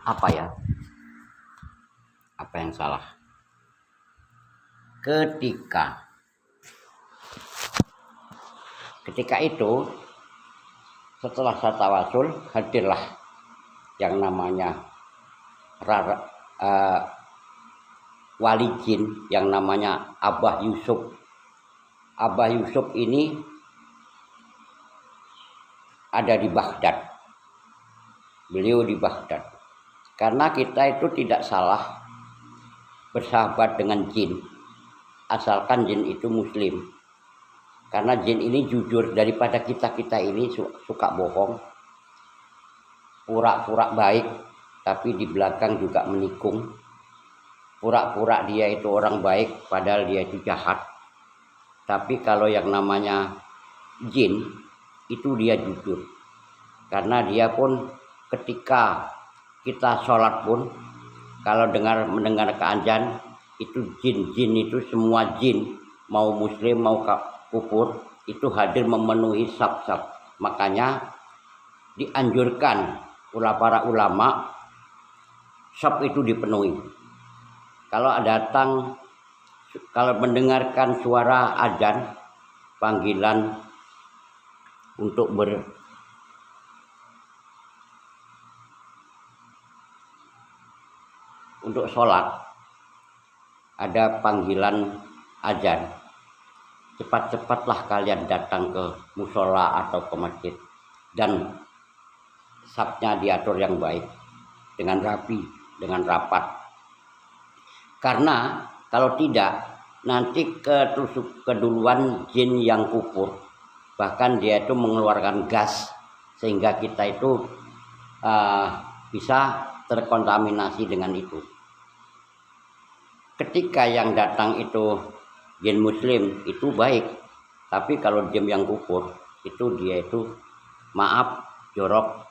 Apa ya? Apa yang salah? Ketika itu, setelah saya tawasul, hadirlah yang namanya wali jin yang namanya Abah Yusuf. Abah Yusuf ini ada di Baghdad. Beliau di Baghdad. Karena kita itu tidak salah bersahabat dengan jin, asalkan jin itu muslim. Karena jin ini jujur, daripada kita ini suka bohong, pura-pura baik tapi di belakang juga menikung, pura-pura dia itu orang baik padahal dia itu jahat. Tapi kalau yang namanya jin itu dia jujur, karena dia pun ketika kita sholat pun kalau mendengar keazan itu jin itu semua jin, mau muslim mau kufur, itu hadir memenuhi saf-saf. Makanya dianjurkan para ulama saf itu dipenuhi. Kalau mendengarkan suara azan, panggilan untuk sholat, ada panggilan azan, cepat-cepatlah kalian datang ke musola atau ke masjid, dan safnya diatur yang baik, dengan rapi, dengan rapat. Karena kalau tidak, nanti keduluan jin yang kufur, bahkan dia itu mengeluarkan gas sehingga kita itu bisa terkontaminasi dengan itu. Ketika yang datang itu jin muslim itu baik, tapi kalau jin yang kufur itu dia itu maaf jorok,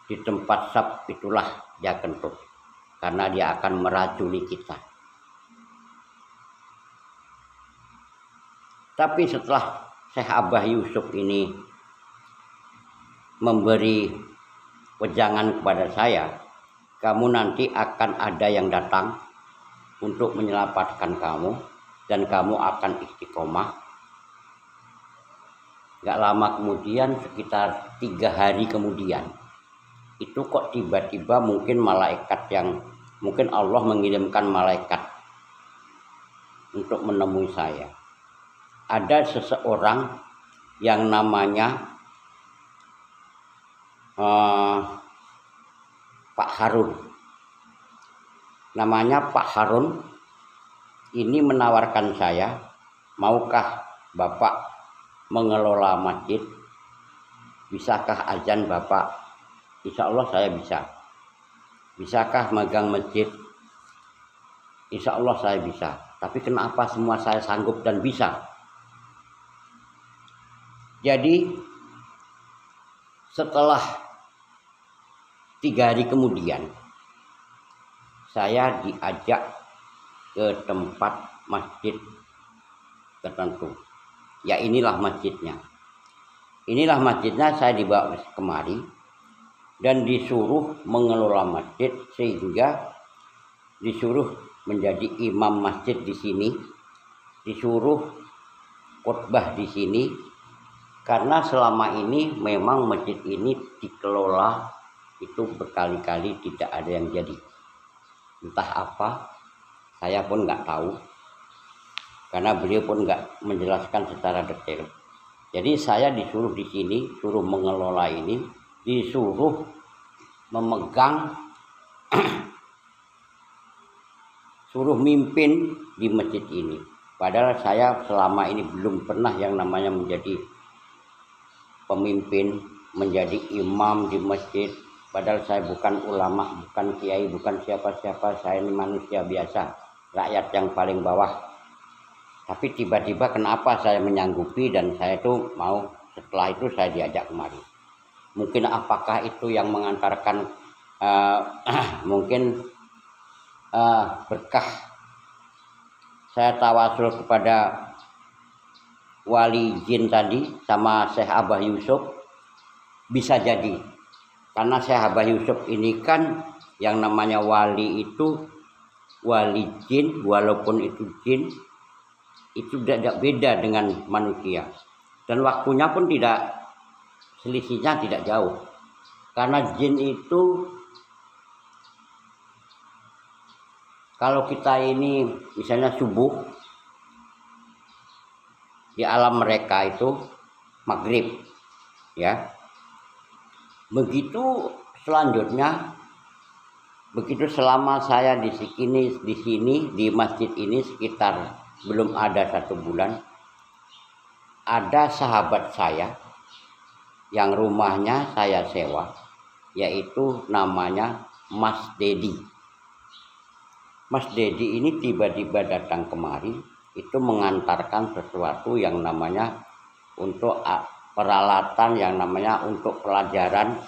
di tempat saf itulah dia kentut, karena dia akan meracuni kita. Tapi setelah Syekh Abah Yusuf ini memberi wejangan kepada saya, kamu nanti akan ada yang datang untuk menyelamatkan kamu dan kamu akan istiqomah. Gak lama kemudian, sekitar 3 hari kemudian, itu kok tiba-tiba mungkin Allah mengirimkan malaikat untuk menemui saya. Ada seseorang yang namanya Pak Harun. Namanya Pak Harun ini menawarkan saya, maukah Bapak mengelola masjid? Bisakah azan Bapak? Insya Allah saya bisa. Bisakah megang masjid? Insya Allah saya bisa. Tapi kenapa semua saya sanggup dan bisa? Jadi setelah 3 hari kemudian, saya diajak ke tempat masjid tertentu. Ya inilah masjidnya. Inilah masjidnya, saya dibawa kemari dan disuruh mengelola masjid, sehingga disuruh menjadi imam masjid di sini, disuruh khotbah di sini. Karena selama ini memang masjid ini dikelola itu berkali-kali tidak ada yang jadi. Entah apa, saya pun nggak tahu, karena beliau pun nggak menjelaskan secara detail. Jadi saya disuruh di sini, suruh mengelola ini, disuruh memegang, suruh mimpin di masjid ini. Padahal saya selama ini belum pernah yang namanya menjadi pemimpin, menjadi imam di masjid. Padahal saya bukan ulama, bukan kiai, bukan siapa-siapa. Saya ini manusia biasa, rakyat yang paling bawah. Tapi tiba-tiba kenapa saya menyanggupi dan saya itu mau, setelah itu saya diajak kemari. Mungkin apakah itu yang mengantarkan mungkin berkah. Saya tawasul kepada wali jin tadi sama Syekh Abah Yusuf. bisa jadi karena Syekh Abah Yusuf ini kan yang namanya wali itu wali jin, walaupun itu jin itu tidak beda dengan manusia dan waktunya pun tidak, selisihnya tidak jauh karena jin itu kalau kita ini misalnya subuh di alam mereka itu maghrib ya, begitu selanjutnya begitu selama saya di sini di masjid ini sekitar belum ada 1 bulan, ada sahabat saya yang rumahnya saya sewa, yaitu namanya Mas Dedi. Mas Dedi ini tiba-tiba datang kemari, itu mengantarkan sesuatu yang namanya untuk peralatan yang namanya untuk pelajaran,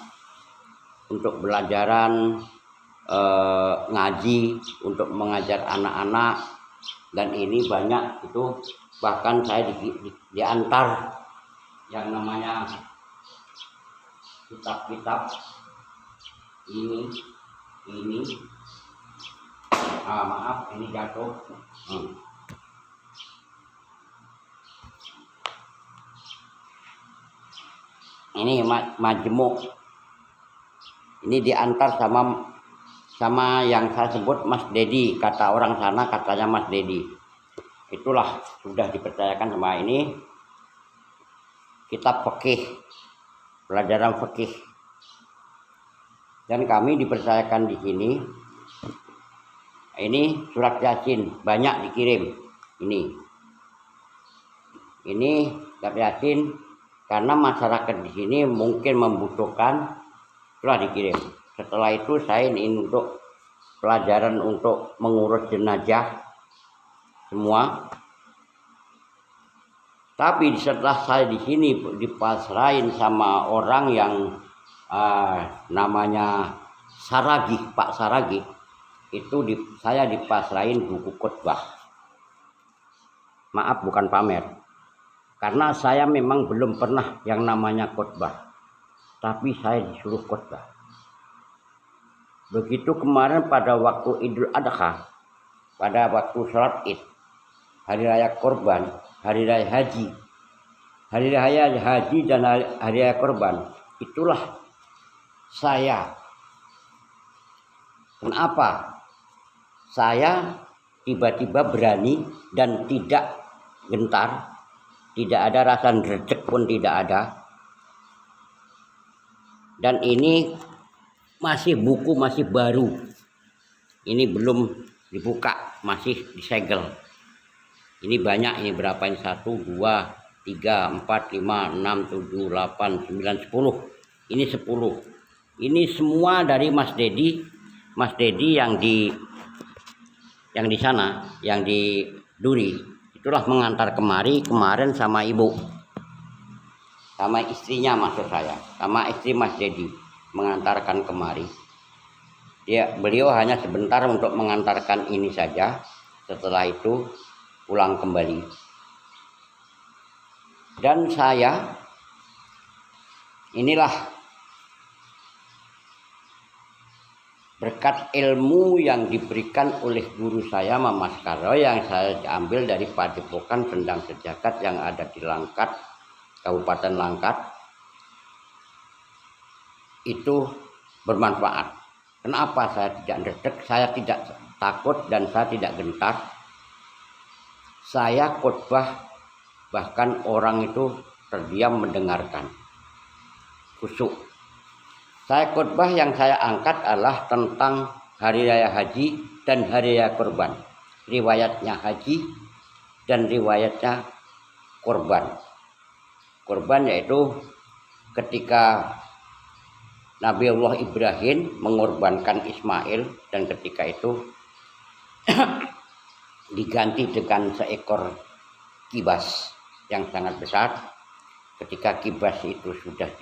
ngaji, untuk mengajar anak-anak, dan ini banyak itu bahkan saya diantar yang namanya kitab-kitab ini maaf ini jatuh. Ini majemuk, ini diantar sama yang saya sebut Mas Dedi, kata orang sana katanya Mas Dedi. Itulah sudah dipercayakan sama ini kitab fikih, pelajaran fikih, dan kami dipercayakan di sini. Ini surat Yasin banyak dikirim. Ini surat Yasin karena masyarakat di sini mungkin membutuhkan, telah dikirim. Setelah itu saya ini untuk pelajaran untuk mengurus jenazah semua. Tapi setelah saya di sini dipasrahin sama orang yang namanya Saragi, Pak Saragi, itu saya dipasrahin buku khotbah. Maaf bukan pamer, karena saya memang belum pernah yang namanya khotbah, tapi saya disuruh khotbah. Begitu kemarin pada waktu Idul Adha, pada waktu sholat Id, hari raya korban, hari raya haji, dan hari raya korban, itulah saya. Kenapa saya tiba-tiba berani dan tidak gentar, tidak ada rasa dredeg pun tidak ada, dan ini buku masih baru, ini belum dibuka, masih disegel. Ini banyak, ini berapa ini? 1, 2, 3, 4, 5, 6, 7, 8, 9, 10. Ini 10. Ini semua dari Mas Dedi. Mas Dedi yang di sana, yang di Duri, itulah mengantar kemarin sama ibu, sama istrinya, maksud saya, sama istri Mas Dedi mengantarkan kemari. Beliau hanya sebentar untuk mengantarkan ini saja. Setelah itu pulang kembali. Dan saya inilah berkat ilmu yang diberikan oleh guru saya Mas Karo, yang saya ambil dari Padepokan Sendang Sejagat yang ada di Langkat, Kabupaten Langkat. Itu bermanfaat. Kenapa saya tidak dredeg, saya tidak takut, dan saya tidak gentar. Saya khotbah, bahkan orang itu terdiam mendengarkan, khusyuk. Saya khotbah yang saya angkat adalah tentang hari raya haji dan hari raya korban, riwayatnya haji dan riwayatnya korban. Korban yaitu ketika Nabiullah Ibrahim mengorbankan Ismail, dan ketika itu diganti dengan seekor kibas yang sangat besar. Ketika kibas itu sudah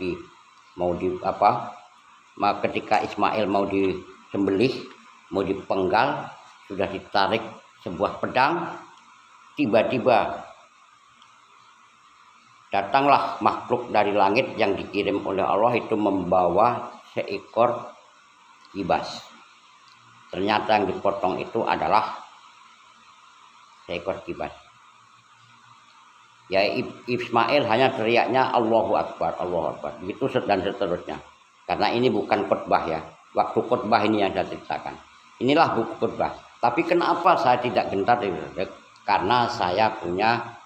ketika Ismail mau disembelih, mau dipenggal, sudah ditarik sebuah pedang, tiba-tiba datanglah makhluk dari langit yang dikirim oleh Allah itu membawa seekor kibas. Ternyata yang dipotong itu adalah seekor kibas. Ya, Ismail hanya teriaknya Allahu Akbar, Allahu Akbar, begitu dan seterusnya. Karena ini bukan khutbah ya, waktu khutbah ini yang saya ceritakan. Inilah buku khutbah. Tapi kenapa saya tidak gentar? Karena saya punya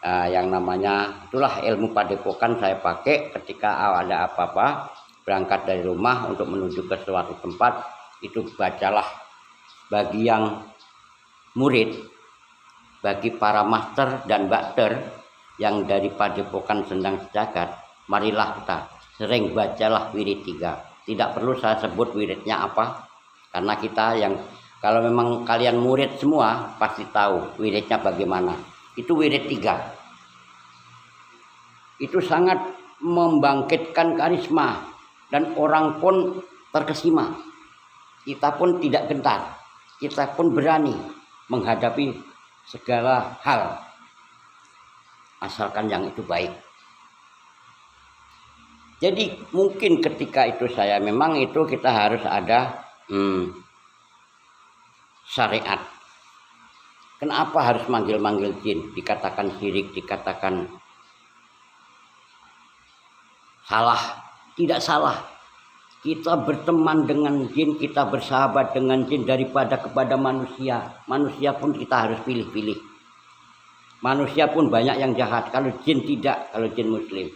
yang namanya itulah ilmu padepokan saya pakai ketika ada apa-apa berangkat dari rumah untuk menuju ke suatu tempat, itu bacalah bagi yang murid, bagi para master dan bakter yang dari padepokan Sendang Sejagat, marilah kita sering bacalah wirid 3. Tidak perlu saya sebut wiridnya apa, karena kita yang kalau memang kalian murid semua pasti tahu wiridnya bagaimana. Itu wirid 3. Itu sangat membangkitkan karisma dan orang pun terkesima. Kita pun tidak gentar, kita pun berani menghadapi segala hal, asalkan yang itu baik. Jadi mungkin ketika itu saya memang itu kita harus ada syariat. Kenapa harus manggil-manggil jin? Dikatakan syirik, dikatakan salah. Tidak salah. Kita berteman dengan jin, kita bersahabat dengan jin daripada kepada manusia. Manusia pun kita harus pilih-pilih. Manusia pun banyak yang jahat, kalau jin tidak, kalau jin muslim.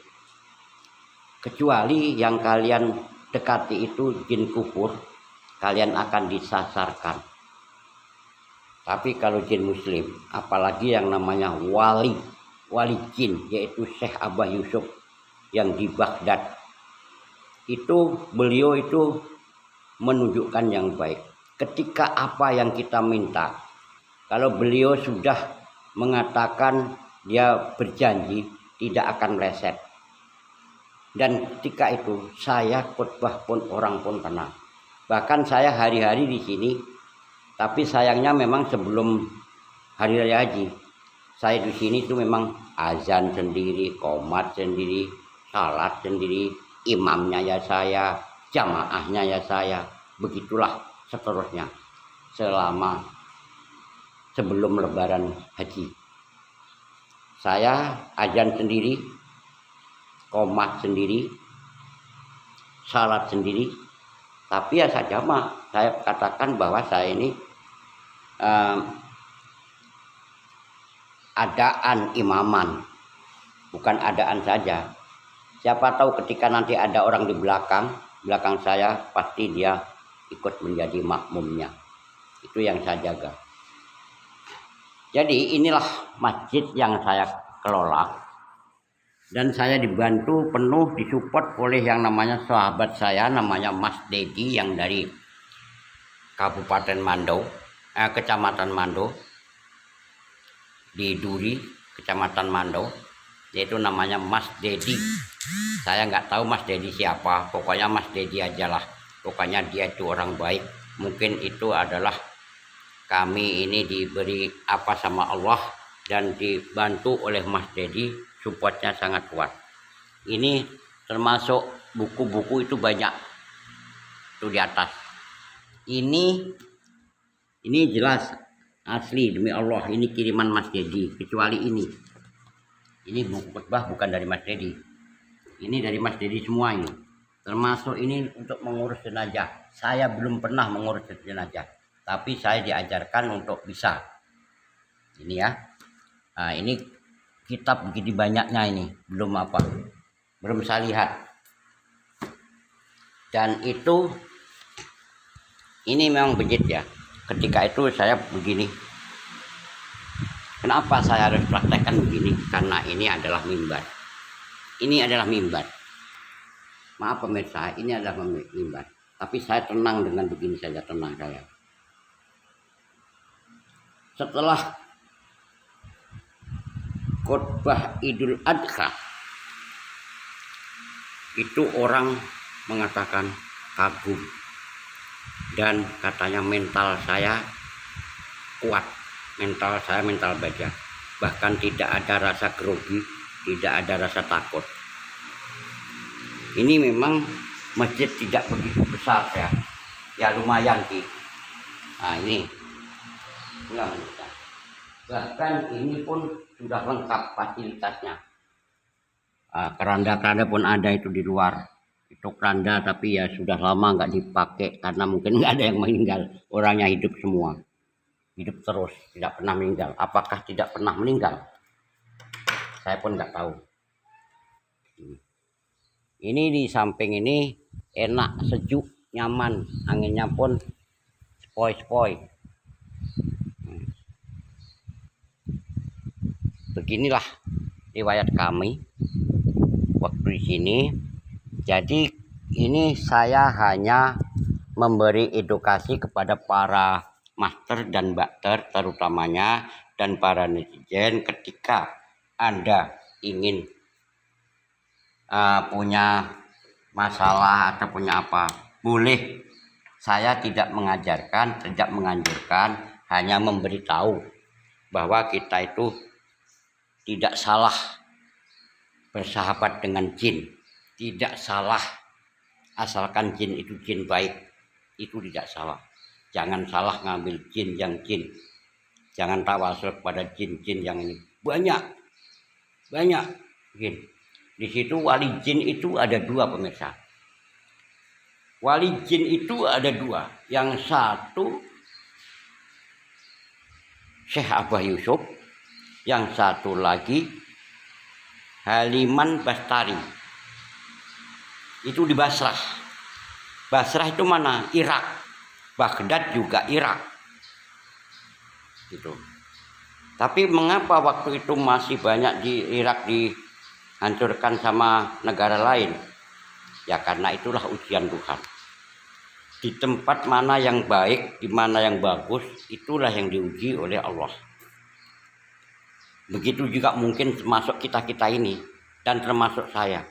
Kecuali yang kalian dekati itu jin kufur, kalian akan disasarkan. Tapi kalau jin muslim, apalagi yang namanya wali jin, yaitu Syekh Abah Yusuf yang di Baghdad, itu beliau itu menunjukkan yang baik. Ketika apa yang kita minta, kalau beliau sudah mengatakan, dia berjanji tidak akan meleset. Dan ketika itu saya khutbah pun orang pun tenang. Bahkan saya hari-hari di sini, tapi sayangnya memang sebelum hari raya haji, saya di sini itu memang azan sendiri, qomat sendiri, salat sendiri, imamnya ya saya, jamaahnya ya saya, begitulah seterusnya selama sebelum lebaran haji. Saya azan sendiri, qomat sendiri, salat sendiri. Tapi ya saya jamaah, saya katakan bahwa saya ini adaan imaman, bukan adaan saja. Siapa tahu ketika nanti ada orang di belakang saya, pasti dia ikut menjadi makmumnya. Itu yang saya jaga. Jadi inilah masjid yang saya kelola. Dan saya dibantu penuh, disupport oleh yang namanya sahabat saya, namanya Mas Dedi yang dari Kabupaten Mando, Kecamatan Mando, di Duri, Kecamatan Mando, yaitu namanya Mas Dedi. Saya nggak tahu Mas Dedi siapa, pokoknya Mas Dedi ajalah. Pokoknya dia itu orang baik. Mungkin itu adalah kami ini diberi apa sama Allah dan dibantu oleh Mas Dedi, supportnya sangat kuat. Ini termasuk buku-buku itu banyak tuh di atas. Ini jelas asli demi Allah, ini kiriman Mas Dedi. Kecuali ini buku khutbah bukan dari Mas Dedi. Ini dari Mas Dedi semua ini. Termasuk ini untuk mengurus jenazah. Saya belum pernah mengurus jenazah, tapi saya diajarkan untuk bisa. Ini ya. Nah, ini kitab begini banyaknya ini, belum saya lihat. Dan itu ini memang begitu ya. Ketika itu saya begini. Kenapa saya harus praktekkan begini? Karena ini adalah mimbar. Ini adalah mimbar. Maaf pemirsa, ini adalah mimbar. Tapi saya tenang dengan begini saja, tenang saya. Setelah khutbah Idul Adha, itu orang mengatakan kagum. Dan katanya mental saya kuat. Mental saya mental baja. Bahkan tidak ada rasa grogi, tidak ada rasa takut. Ini memang masjid tidak begitu besar ya, ya lumayan sih. Nah ini, bahkan ini pun sudah lengkap fasilitasnya. Keranda-keranda pun ada itu di luar. Itu keranda tapi ya sudah lama nggak dipakai karena mungkin nggak ada yang meninggal. Orangnya hidup semua, hidup terus, tidak pernah meninggal. Apakah tidak pernah meninggal? Saya pun nggak tahu. Ini di samping ini enak, sejuk, nyaman, anginnya pun sepoi-sepoi. Beginilah riwayat kami waktu di sini. Jadi ini saya hanya memberi edukasi kepada para master dan bakter terutamanya dan para netizen ketika Anda ingin punya masalah atau punya apa, boleh. Saya tidak mengajarkan, tidak menganjurkan, hanya memberitahu bahwa kita itu tidak salah bersahabat dengan jin, tidak salah asalkan jin itu jin baik, itu tidak salah. Jangan salah ngambil jin yang jin, jangan tawasul pada jin-jin yang ini. Banyak jin. Di situ wali jin itu ada dua pemirsa. Wali jin itu ada dua. Yang satu Syekh Abah Yusuf, yang satu lagi Haliman Bastari. Itu di Basrah. Basrah itu mana? Irak. Baghdad juga Irak. Gitu. Tapi mengapa waktu itu masih banyak di Irak dihancurkan sama negara lain? Ya karena itulah ujian Tuhan. Di tempat mana yang baik, di mana yang bagus, itulah yang diuji oleh Allah. Begitu juga mungkin termasuk kita-kita ini dan termasuk saya.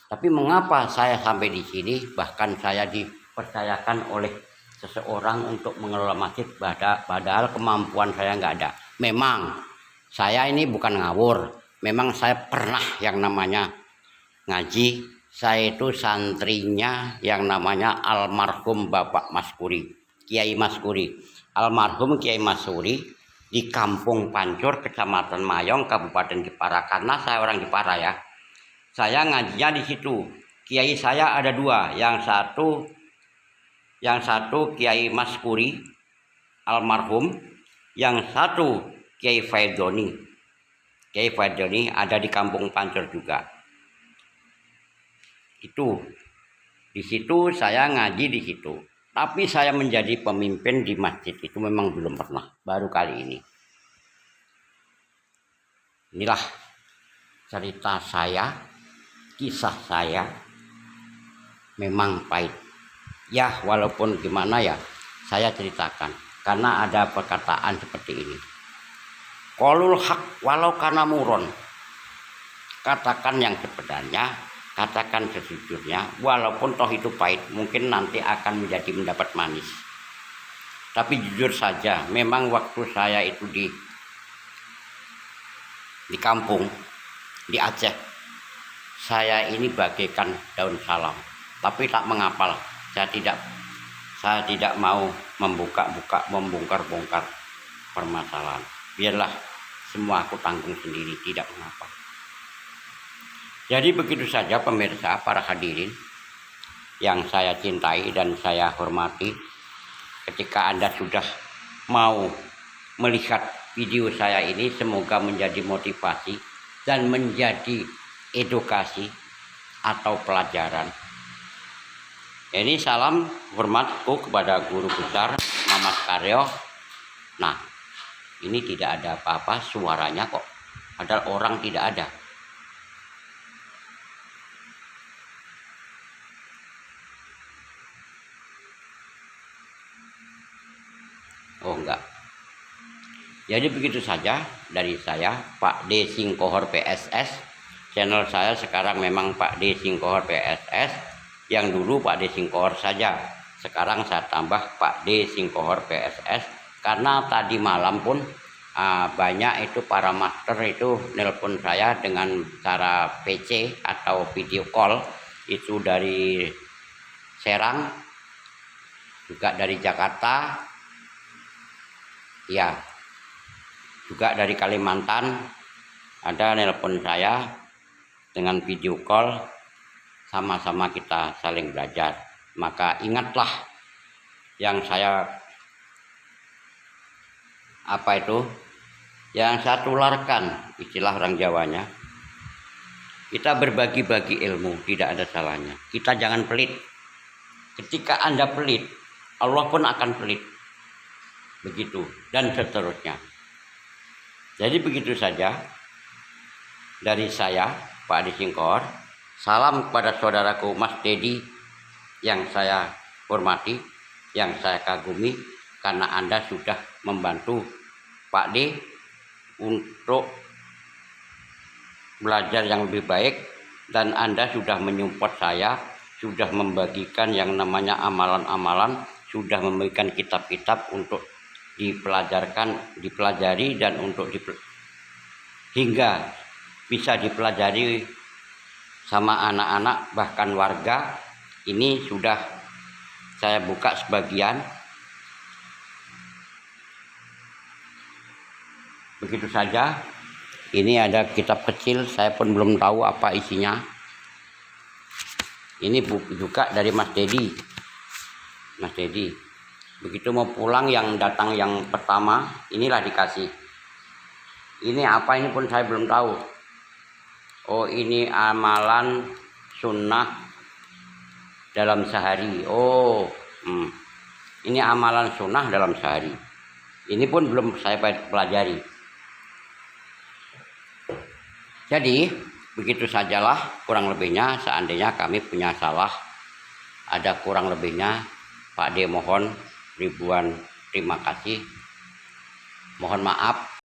Tapi mengapa saya sampai di sini? Bahkan saya dipercayakan oleh seseorang untuk mengelola masjid, padahal kemampuan saya nggak ada. Memang saya ini bukan ngawur. Memang saya pernah yang namanya ngaji. Saya itu santrinya yang namanya almarhum Bapak Maskuri, Kiai Maskuri. Almarhum Kiai Maskuri di Kampung Pancur, Kecamatan Mayong, Kabupaten Jepara. Karena saya orang Jepara ya. Saya ngajinya di situ. Kiai saya ada dua. Yang satu Kiai Maskuri almarhum, yang satu Kiai Faidoni. Kiai Faidoni ada di Kampung Pancur juga. Itu di situ saya ngaji di situ. Tapi saya menjadi pemimpin di masjid itu memang belum pernah, baru kali ini. Inilah cerita saya, kisah saya, memang pahit. Ya walaupun gimana ya, saya ceritakan. Karena ada perkataan seperti ini. Qaulul haq walau kana muron. Katakan yang sebenarnya, katakan sejujurnya, walaupun toh itu pahit, mungkin nanti akan mendapat manis. Tapi jujur saja, memang waktu saya itu di kampung, di Aceh, saya ini bagaikan daun salam. Tapi tak mengapa, saya tidak mau membongkar-bongkar permasalahan. Biarlah semua aku tanggung sendiri, tidak mengapa. Jadi begitu saja pemirsa, para hadirin yang saya cintai dan saya hormati. Ketika Anda sudah mau melihat video saya ini, semoga menjadi motivasi dan menjadi edukasi atau pelajaran. Ini salam hormatku kepada guru besar Mamas Karyo. Nah, ini tidak ada apa-apa suaranya kok, padahal orang tidak ada. Oh enggak. Jadi begitu saja dari saya, Pak D Singkohor PSS. Channel saya sekarang memang Pak D Singkohor PSS. Yang dulu Pak D Singkohor saja. Sekarang saya tambah Pak D Singkohor PSS. Karena tadi malam pun banyak itu para master itu nelpon saya dengan cara PC atau video call, itu dari Serang, juga dari Jakarta, ya, juga dari Kalimantan, ada nelpon saya dengan video call, sama-sama kita saling belajar. Maka ingatlah yang saya yang saya tularkan, istilah orang Jawanya, kita berbagi-bagi ilmu, tidak ada salahnya. Kita jangan pelit. Ketika Anda pelit, Allah pun akan pelit. Begitu, dan seterusnya. Jadi begitu saja dari saya, Pak Adi Singkor. Salam kepada saudaraku Mas Dedi yang saya hormati, yang saya kagumi, karena Anda sudah membantu Pak D untuk belajar yang lebih baik, dan Anda sudah menyupport saya, sudah membagikan yang namanya amalan-amalan, sudah memberikan kitab-kitab untuk dipelajari dan untuk hingga bisa dipelajari sama anak-anak bahkan warga. Ini sudah saya buka sebagian. Begitu saja. Ini ada kitab kecil, saya pun belum tahu apa isinya. Ini buku juga dari Mas Dedi. Mas Dedi. Begitu mau pulang, yang datang yang pertama, inilah dikasih. Ini apa ini pun saya belum tahu. Oh, ini amalan sunnah dalam sehari. Oh, ini amalan sunnah dalam sehari. Ini pun belum saya pelajari. Jadi begitu sajalah kurang lebihnya. Seandainya kami punya salah, ada kurang lebihnya, Pak D mohon ribuan terima kasih, mohon maaf